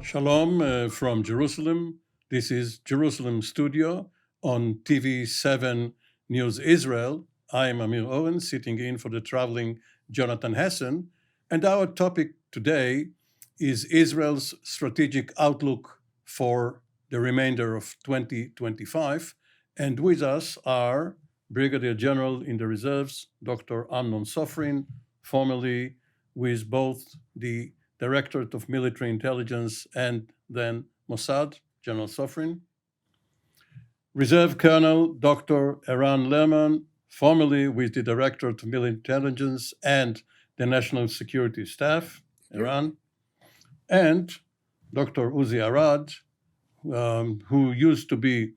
Shalom from Jerusalem. This is Jerusalem Studio on TV 7 News Israel. I am Amir Oren, sitting in for the traveling Jonathan Hessen. And our topic today is Israel's strategic outlook for the remainder of 2025. And with us are Brigadier General in the Reserves, Dr. Amnon Sofrin, formerly with both the Directorate of Military Intelligence and then Mossad, General Sofrin. Reserve Colonel Dr. Eran Lerman, formerly with the Directorate of Military Intelligence and the National Security Staff, Eran. And Dr. Arad, who used to be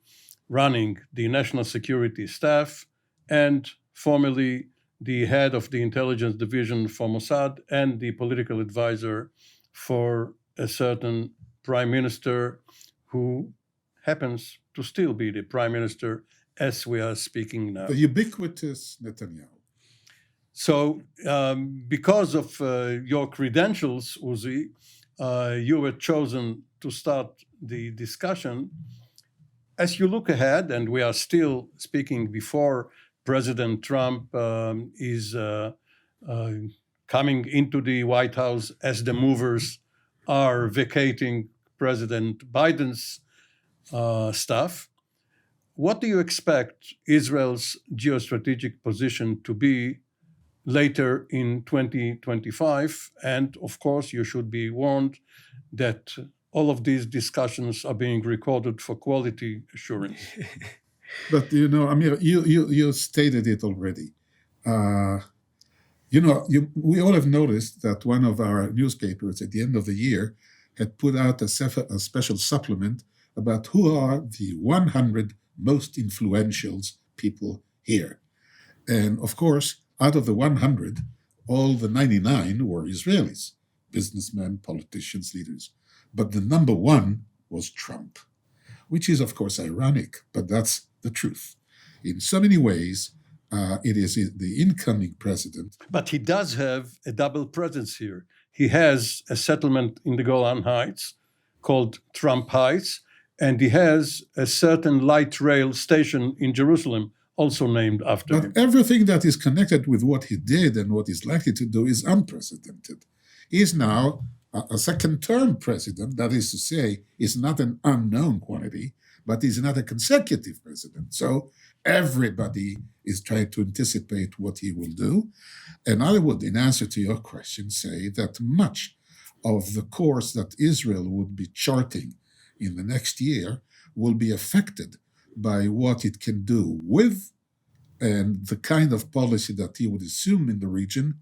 running the National Security Staff and formerly the head of the intelligence division for Mossad and the political advisor for a certain prime minister who happens to still be the prime minister as we are speaking now. The ubiquitous Netanyahu. So because of your credentials, Uzi, you were chosen to start the discussion. As you look ahead, and we are still speaking before President Trump is coming into the White House as the movers are vacating President Biden's staff. What do you expect Israel's geostrategic position to be later in 2025? And of course, you should be warned that all of these discussions are being recorded for quality assurance. But, Amir, you stated it already. We all have noticed that one of our newspapers at the end of the year had put out a special supplement about who are the 100 most influential people here. And of course, out of the 100, all the 99 were Israelis, businessmen, politicians, leaders. But the number one was Trump, which is, of course, ironic, but that's the truth. In so many ways, it is the incoming president. But he does have a double presence here. He has a settlement in the Golan Heights called Trump Heights, and he has a certain light rail station in Jerusalem, also named after him. But everything that is connected with what he did and what he's likely to do is unprecedented. He is now a second-term president, that is to say, is not an unknown quantity, but he's not a consecutive president. So everybody is trying to anticipate what he will do. And I would, in answer to your question, say that much of the course that Israel would be charting in the next year will be affected by what it can do with and the kind of policy that he would assume in the region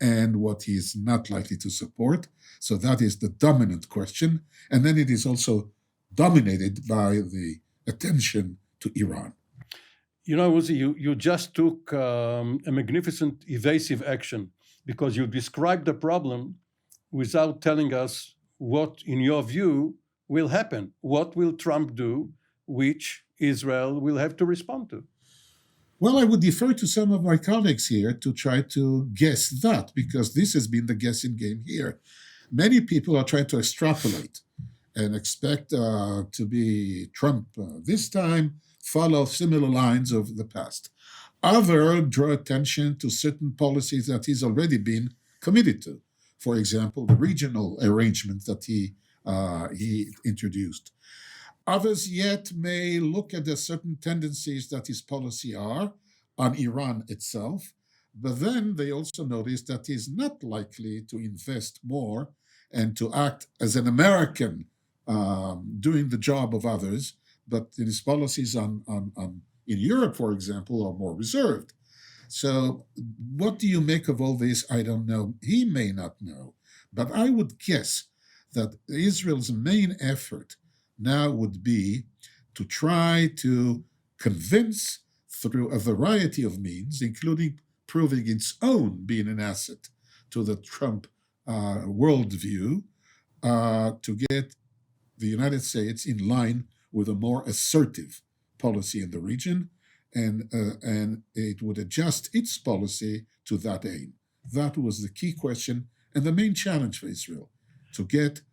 and what he is not likely to support. So that is the dominant question. And then it is also dominated by the attention to Iran. You know, Uzi, you just took a magnificent evasive action because you described the problem without telling us what, in your view, will happen. What will Trump do, which Israel will have to respond to? Well, I would defer to some of my colleagues here to try to guess that, because this has been the guessing game here. Many people are trying to extrapolate and expect to be Trump this time, follow similar lines of the past. Others draw attention to certain policies that he's already been committed to. For example, the regional arrangement that he introduced. Others yet may look at the certain tendencies that his policy are on Iran itself, but then they also notice that he's not likely to invest more and to act as an American doing the job of others, but his policies in Europe, for example, are more reserved. So what do you make of all this? I don't know. He may not know. But I would guess that Israel's main effort now would be to try to convince through a variety of means, including proving its own being an asset to the Trump worldview, to get the United States in line with a more assertive policy in the region, and it would adjust its policy to that aim. That was the key question and the main challenge for Israel, to get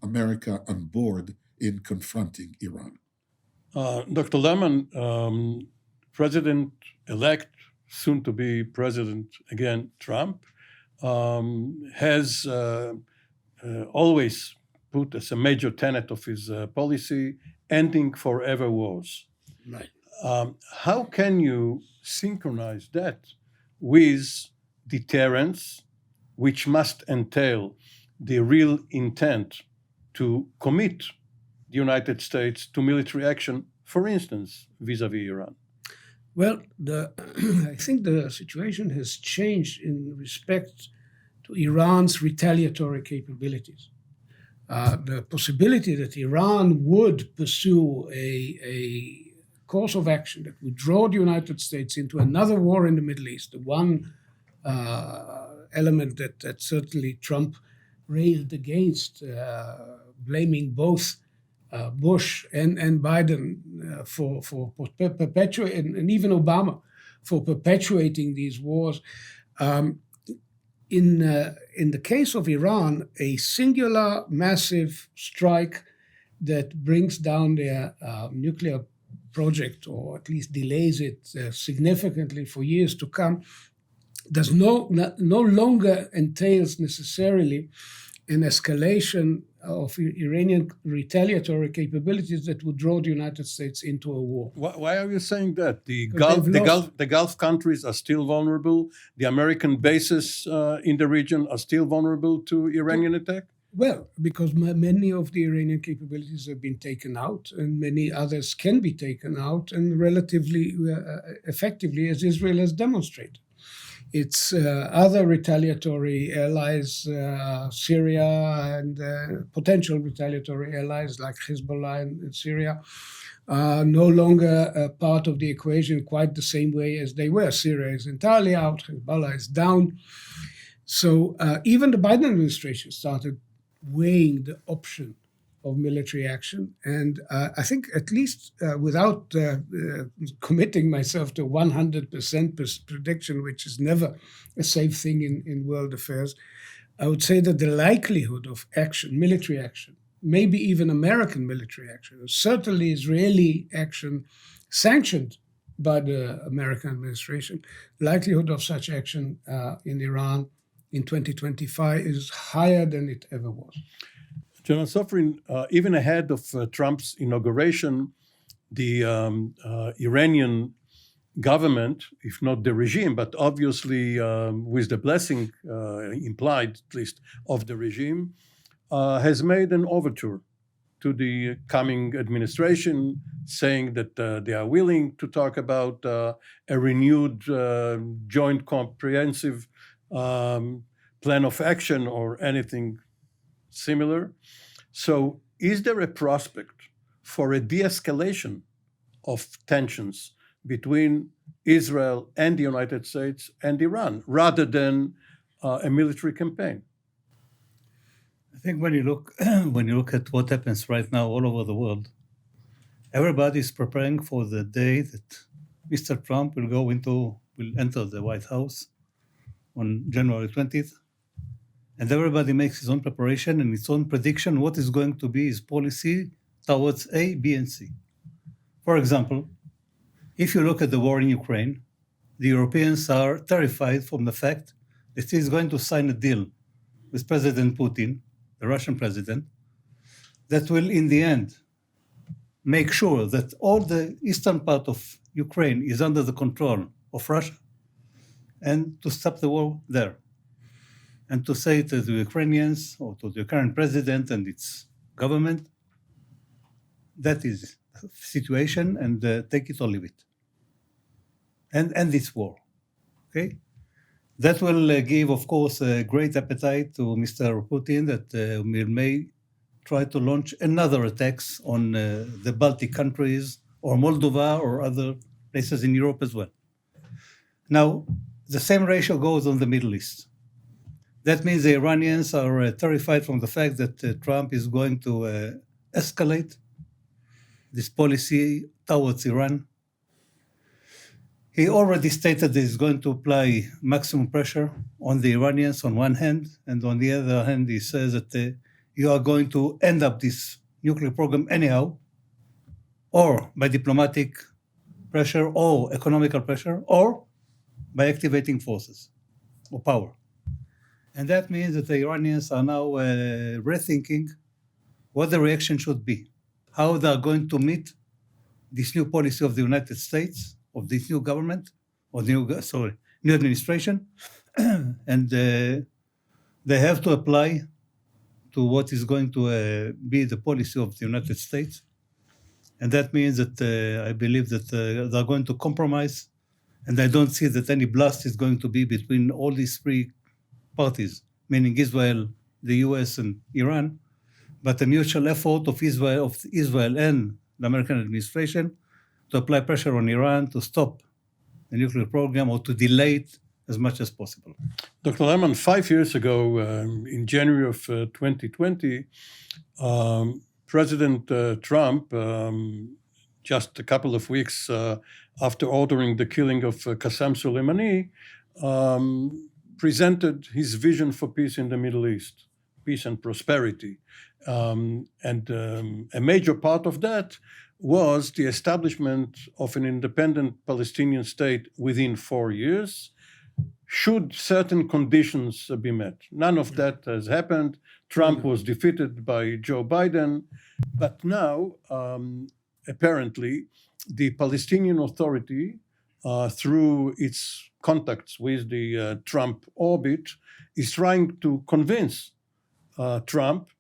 America on board in confronting Iran. Dr. Lerman, President-elect, soon to be President again, Trump, has always put as a major tenet of his policy, ending forever wars. Right. How can you synchronize that with deterrence, which must entail the real intent to commit the United States to military action, for instance, vis-a-vis Iran? Well, I think the situation has changed in respect to Iran's retaliatory capabilities. The possibility that Iran would pursue a course of action that would draw the United States into another war in the Middle East, the one element that certainly Trump railed against, blaming both Bush and Biden for perpetuating, and even Obama for perpetuating these wars. In the case of Iran, a singular massive strike that brings down their nuclear project, or at least delays it significantly for years to come, does no longer entails necessarily an escalation of Iranian retaliatory capabilities that would draw the United States into a war. Why are you saying that? The Gulf countries are still vulnerable. The American bases in the region are still vulnerable to Iranian attack? Well, because many of the Iranian capabilities have been taken out, and many others can be taken out, and relatively effectively, as Israel has demonstrated. Its other retaliatory allies, Syria, and potential retaliatory allies like Hezbollah in Syria, are no longer a part of the equation quite the same way as they were. Syria is entirely out, Hezbollah is down. So even the Biden administration started weighing the option of military action. And I think, at least without committing myself to 100% prediction, which is never a safe thing in world affairs, I would say that the likelihood of action, military action, maybe even American military action, certainly Israeli action sanctioned by the American administration, likelihood of such action in Iran in 2025 is higher than it ever was. General Sofrin, even ahead of Trump's inauguration, the Iranian government, if not the regime, but obviously with the blessing implied, at least, of the regime, has made an overture to the coming administration, saying that they are willing to talk about a renewed joint comprehensive plan of action or anything similar. So is there a prospect for a de-escalation of tensions between Israel and the United States and Iran, rather than a military campaign? I think when you look at what happens right now all over the world, everybody is preparing for the day that Mr. Trump will enter the White House on January 20th. And everybody makes his own preparation and its own prediction what is going to be his policy towards A, B, and C. For example, if you look at the war in Ukraine, the Europeans are terrified from the fact that he's going to sign a deal with President Putin, the Russian president, that will in the end make sure that all the eastern part of Ukraine is under the control of Russia, and to stop the war there. And to say to the Ukrainians or to the current president and its government, that is the situation, and take it or leave it. And end this war, okay? That will give, of course, a great appetite to Mr. Putin that may try to launch another attacks on the Baltic countries or Moldova or other places in Europe as well. Now, the same ratio goes on the Middle East. That means the Iranians are terrified from the fact that Trump is going to escalate this policy towards Iran. He already stated that he's going to apply maximum pressure on the Iranians on one hand, and on the other hand, he says that you are going to end up this nuclear program anyhow, or by diplomatic pressure or economical pressure, or by activating forces or power. And that means that the Iranians are now rethinking what the reaction should be, how they are going to meet this new policy of the United States, of this new government, or new administration, and they have to apply to what is going to be the policy of the United States. And that means that I believe that they're going to compromise, and I don't see that any blast is going to be between all these three parties, meaning Israel, the US, and Iran, but a mutual effort of Israel and the American administration to apply pressure on Iran to stop the nuclear program or to delay it as much as possible. Dr. Lerman, 5 years ago, in January of 2020, President Trump, just a couple of weeks after ordering the killing of Qasem Soleimani, presented his vision for peace in the Middle East, peace and prosperity. A major part of that was the establishment of an independent Palestinian state within 4 years, should certain conditions be met. None of that has happened. Trump was defeated by Joe Biden, but now, apparently, the Palestinian Authority, through its contacts with the Trump orbit, is trying to convince Trump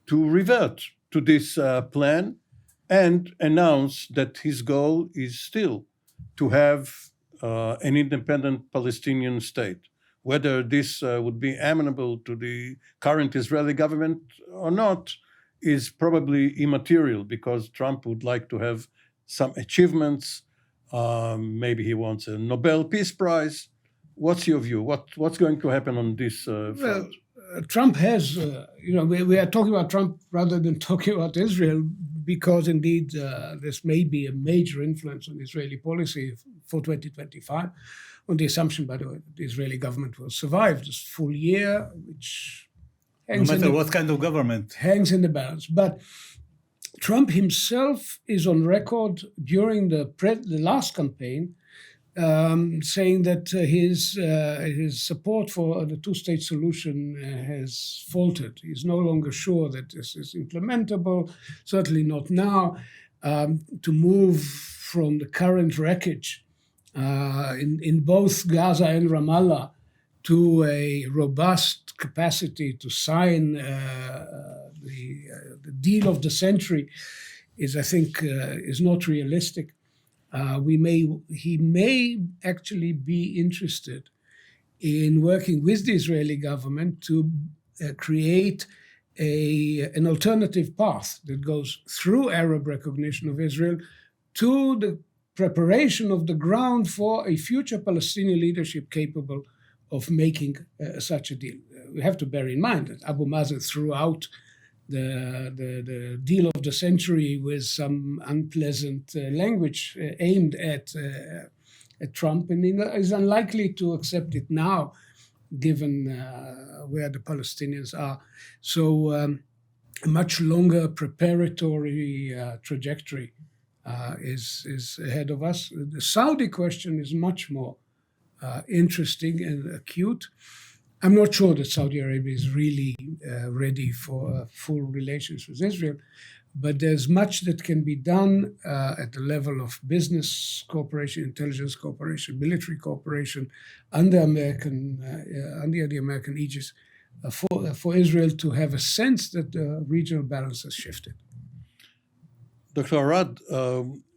to revert to this plan and announce that his goal is still to have an independent Palestinian state. Whether this would be amenable to the current Israeli government or not is probably immaterial, because Trump would like to have some achievements. Maybe he wants a Nobel Peace Prize. What's your view? What's going to happen on this front? Well, Trump has, we are talking about Trump rather than talking about Israel, because indeed this may be a major influence on Israeli policy for 2025, on the assumption, by the way, that the Israeli government will survive this full year, which No matter what kind of government. Hangs in the balance. But Trump himself is on record during the last campaign saying that his support for the two-state solution has faltered. He's no longer sure that this is implementable, certainly not now, to move from the current wreckage in both Gaza and Ramallah to a robust capacity to sign the deal of the century is, I think, is not realistic. He may actually be interested in working with the Israeli government to create an alternative path that goes through Arab recognition of Israel to the preparation of the ground for a future Palestinian leadership capable of making such a deal. We have to bear in mind that Abu Mazen threw out the deal of the century with some unpleasant language aimed at Trump, and is unlikely to accept it now, given where the Palestinians are. So a much longer preparatory trajectory is ahead of us. The Saudi question is much more interesting and acute. I'm not sure that Saudi Arabia is really ready for full relations with Israel, but there's much that can be done at the level of business cooperation, intelligence cooperation, military cooperation under the American aegis for Israel to have a sense that the regional balance has shifted. Dr. Arad,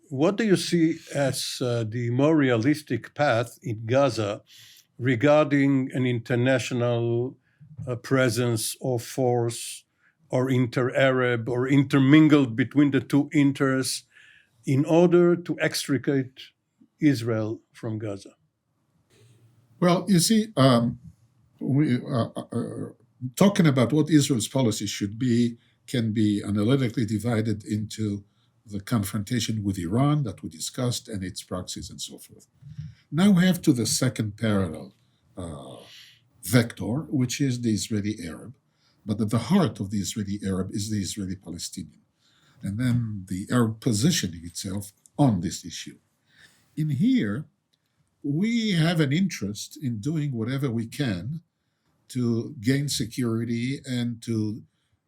what do you see as the more realistic path in Gaza regarding an international presence or force or inter-Arab or intermingled between the two inters in order to extricate Israel from Gaza? Well, you see, talking about what Israel's policy should be can be analytically divided into the confrontation with Iran that we discussed and its proxies and so forth. Now we have to the second parallel vector, which is the Israeli Arab. But at the heart of the Israeli Arab is the Israeli Palestinian, and then the Arab positioning itself on this issue. In here, we have an interest in doing whatever we can to gain security and to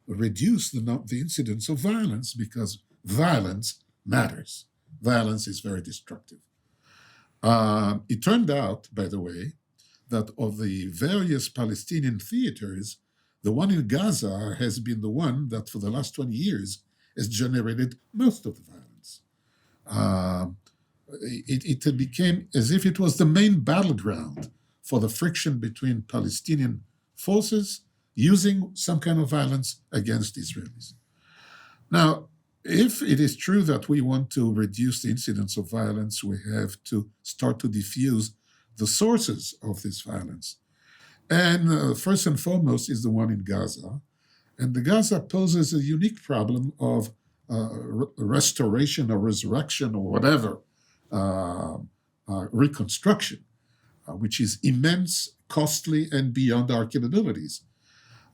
reduce the incidence of violence, because violence matters. Violence is very destructive. It turned out, by the way, that of the various Palestinian theaters, the one in Gaza has been the one that for the last 20 years has generated most of the violence. It became as if it was the main battleground for the friction between Palestinian forces using some kind of violence against Israelis. Now, if it is true that we want to reduce the incidence of violence, we have to start to diffuse the sources of this violence. And first and foremost is the one in Gaza. And the Gaza poses a unique problem of restoration or resurrection or whatever, reconstruction, which is immense, costly, and beyond our capabilities.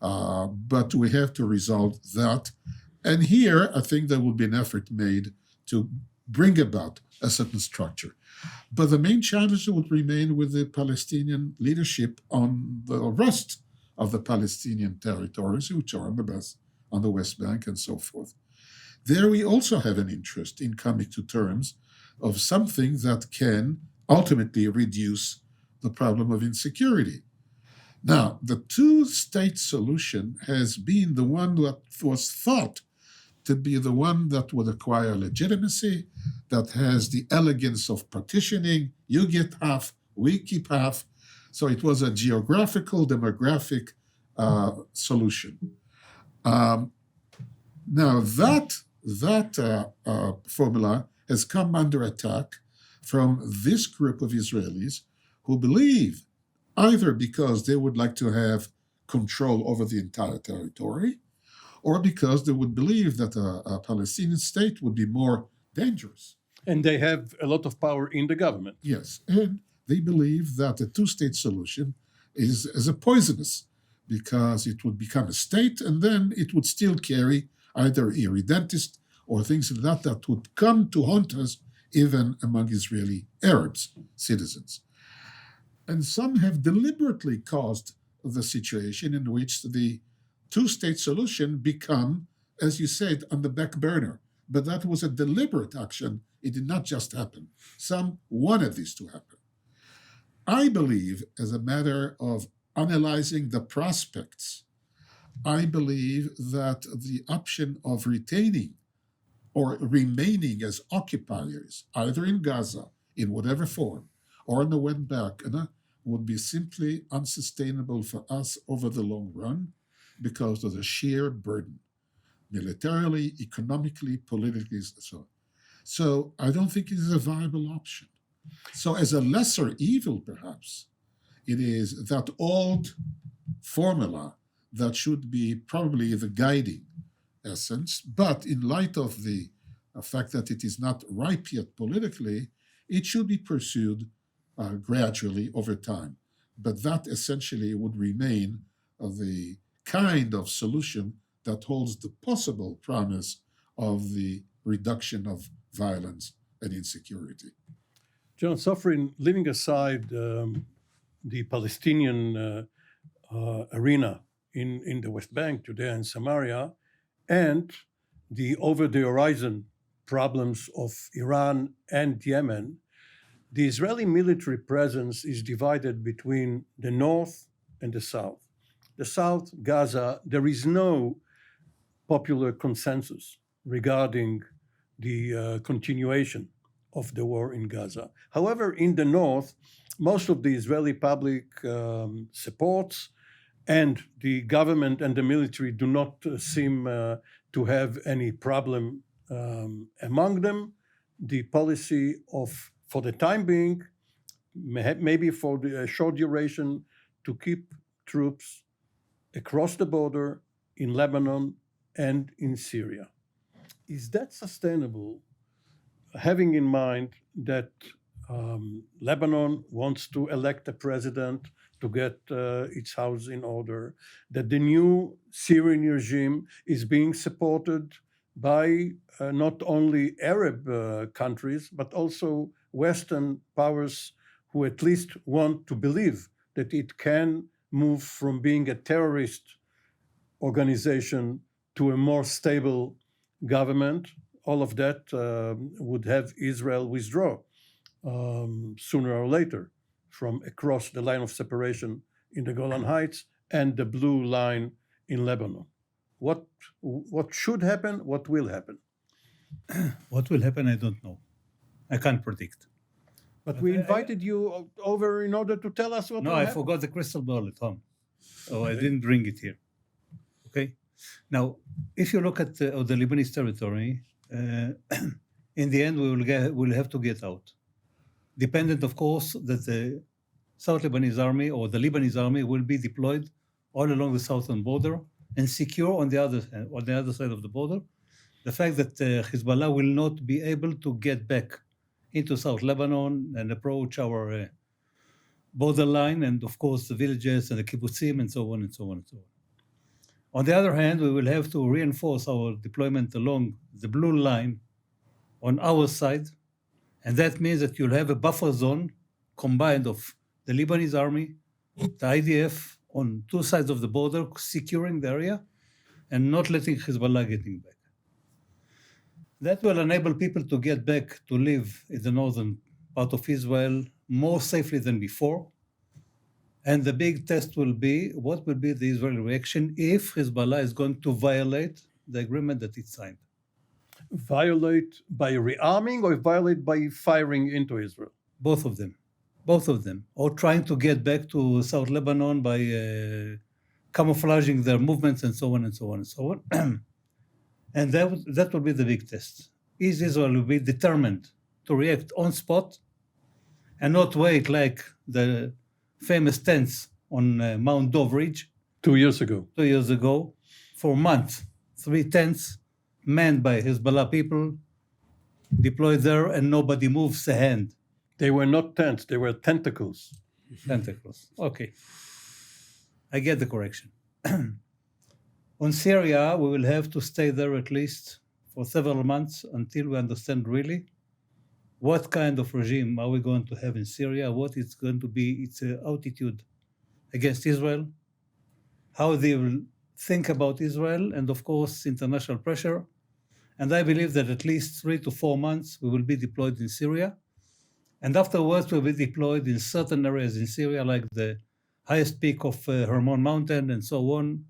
But we have to resolve that. And here, I think there will be an effort made to bring about a certain structure. But the main challenge would remain with the Palestinian leadership on the rest of the Palestinian territories, which are on the West Bank and so forth. There we also have an interest in coming to terms of something that can ultimately reduce the problem of insecurity. Now, the two-state solution has been the one that was thought to be the one that would acquire legitimacy, that has the elegance of partitioning. You get half, we keep half. So it was a geographical, demographic solution. Now, that formula has come under attack from this group of Israelis who believe either because they would like to have control over the entire territory, or because they would believe that a Palestinian state would be more dangerous. And they have a lot of power in the government. Yes, and they believe that a two-state solution is a poisonous, because it would become a state, and then it would still carry either irredentist or things like that would come to haunt us even among Israeli Arabs, citizens. And some have deliberately caused the situation in which the two-state solution become, as you said, on the back burner. But that was a deliberate action. It did not just happen. Some wanted this to happen. I believe, as a matter of analyzing the prospects, I believe that the option of retaining or remaining as occupiers, either in Gaza, in whatever form, or in the West Bank, would be simply unsustainable for us over the long run because of the sheer burden, militarily, economically, politically, so on. So I don't think it is a viable option. So as a lesser evil, perhaps, it is that old formula that should be probably the guiding essence, but in light of the fact that it is not ripe yet politically, it should be pursued gradually over time. But that essentially would remain the kind of solution that holds the possible promise of the reduction of violence and insecurity. John Sofrin, leaving aside the Palestinian arena in the West Bank, Judea and Samaria, and the over-the-horizon problems of Iran and Yemen, the Israeli military presence is divided between the north and the south. The south, Gaza, there is no popular consensus regarding the continuation of the war in Gaza. However, in the north, most of the Israeli public supports, and the government and the military do not seem to have any problem among them. The policy of, for the time being, maybe for the short duration, to keep troops across the border in Lebanon and in Syria. Is that sustainable, having in mind that Lebanon wants to elect a president to get its house in order, that the new Syrian regime is being supported by not only Arab countries, but also Western powers who at least want to believe that it can move from being a terrorist organization to a more stable government. All of that would have Israel withdraw sooner or later from across the line of separation in the Golan Heights and the blue line in Lebanon. What should happen? What will happen? What will happen, I don't know. I can't predict. But we invited you over in order to tell us what No, will I happen. forgot the crystal ball at home. So I didn't bring it here. Okay? Now, if you look at the Lebanese territory, in the end, we'll have to get out. Dependent, of course, that the South Lebanese army or the Lebanese army will be deployed all along the southern border and secure on the other side of the border. The fact that Hezbollah will not be able to get back into South Lebanon and approach our borderline, and of course the villages and the kibbutzim and so on and so on and so on. On the other hand, we will have to reinforce our deployment along the blue line on our side, and that means that you'll have a buffer zone combined of the Lebanese army, the IDF on two sides of the border, securing the area and not letting Hezbollah getting back. That will enable people to get back to live in the northern part of Israel more safely than before. And the big test will be, what will be the Israeli reaction if Hezbollah is going to violate the agreement that it signed? Violate by rearming or violate by firing into Israel? Both of them. Or trying to get back to South Lebanon by camouflaging their movements and so on and so on and so on. And that will be the big test. Is Israel will be determined to react on spot and not wait like the famous tents on Mount Dov Ridge 2 years ago. 2 years ago, for months, 3 tents manned by Hezbollah people deployed there and nobody moves a hand. They were not tents, they were tentacles. Tentacles. Okay. I get the correction. On Syria, we will have to stay there at least for several months until we understand really what kind of regime are we going to have in Syria, what is going to be its attitude against Israel, how they will think about Israel, and of course, international pressure. And I believe that at least 3 to 4 months we will be deployed in Syria. And afterwards, we'll be deployed in certain areas in Syria, like the highest peak of Hermon Mountain and so on,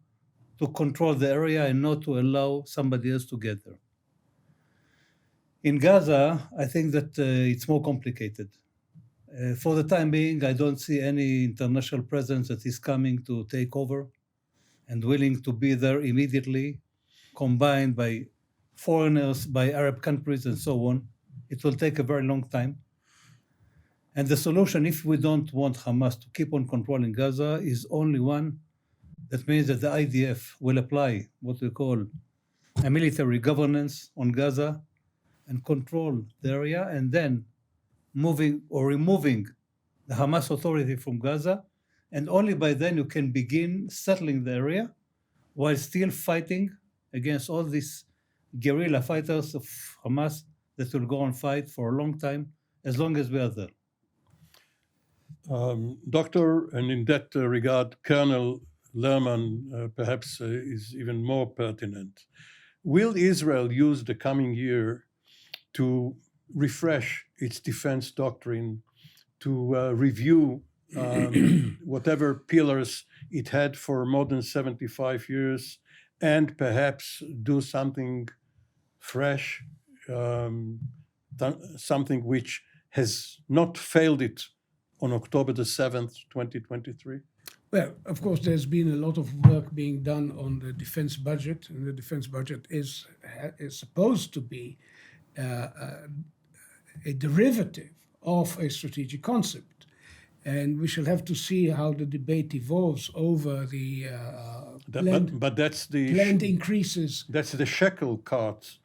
to control the area and not to allow somebody else to get there. In Gaza, I think that it's more complicated. For the time being, I don't see any international presence that is coming to take over and willing to be there immediately, combined by foreigners, by Arab countries and so on. It will take a very long time. And the solution, if we don't want Hamas to keep on controlling Gaza, is only one. That means that the IDF will apply what we call a military governance on Gaza and control the area, and then moving or removing the Hamas authority from Gaza. And only by then you can begin settling the area while still fighting against all these guerrilla fighters of Hamas that will go on fight for a long time, as long as we are there. Doctor, and in that regard, Colonel Lerman perhaps is even more pertinent. Will Israel use the coming year to refresh its defense doctrine, to review whatever pillars it had for more than 75 years, and perhaps do something fresh, something which has not failed it on October the 7th, 2023? Well, of course, there's been a lot of work being done on the defense budget, and the defense budget is supposed to be a derivative of a strategic concept. And we shall have to see how the debate evolves over the But that's the planned increases. That's the shekel cart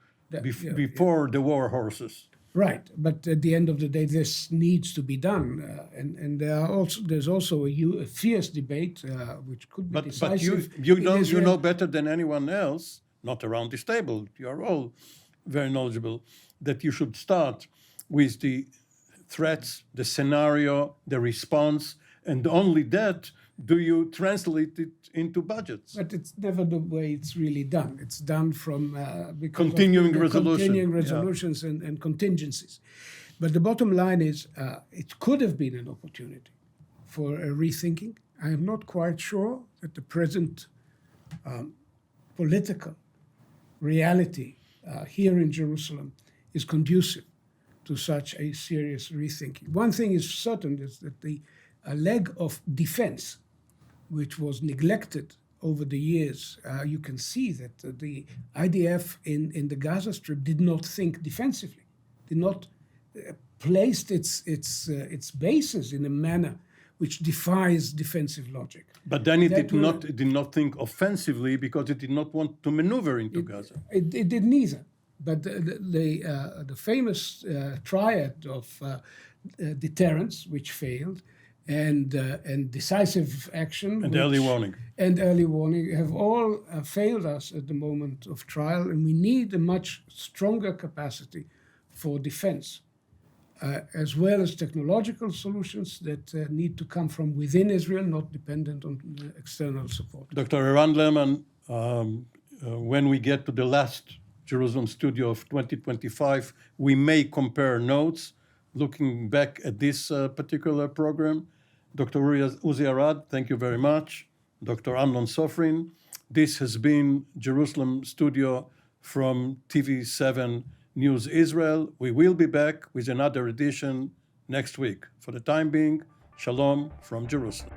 before the war horses. Right, but at the end of the day, this needs to be done, and there's also a fierce debate which could be But decisive. you in know Israel. better than anyone else, not around this table. You are all very knowledgeable that you should start with the threats, the scenario, the response, and only that do you translate it into budgets. But it's never the way it's really done. It's done from because of Continuing the resolution, continuing yeah. resolutions and contingencies. But the bottom line is, it could have been an opportunity for a rethinking. I am not quite sure that the present political reality here in Jerusalem is conducive to such a serious rethinking. One thing is certain, is that the leg of defense, which was neglected over the years, you can see that the IDF in the Gaza Strip did not think defensively, did not placed its bases in a manner which defies defensive logic. But then it That did not think offensively because it did not want to maneuver into Gaza. It did neither. But the famous triad of deterrence, which failed, and decisive action And early warning. and early warning have all failed us at the moment of trial, and we need a much stronger capacity for defense, as well as technological solutions that need to come from within Israel, not dependent on external support. Dr. Eran Lerman, when we get to the last Jerusalem studio of 2025, we may compare notes looking back at this particular program. Dr. Uzi Arad, thank you very much. Dr. Amnon Sofrin, this has been Jerusalem studio from TV7 News Israel. We will be back with another edition next week. For the time being, shalom from Jerusalem.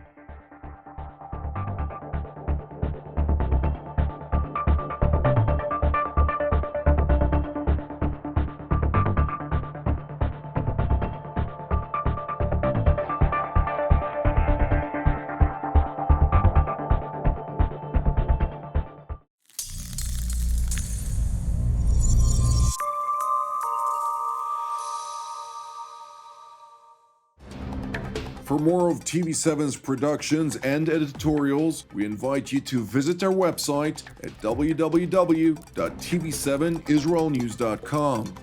For more of TV7's productions and editorials, we invite you to visit our website at www.tv7israelnews.com.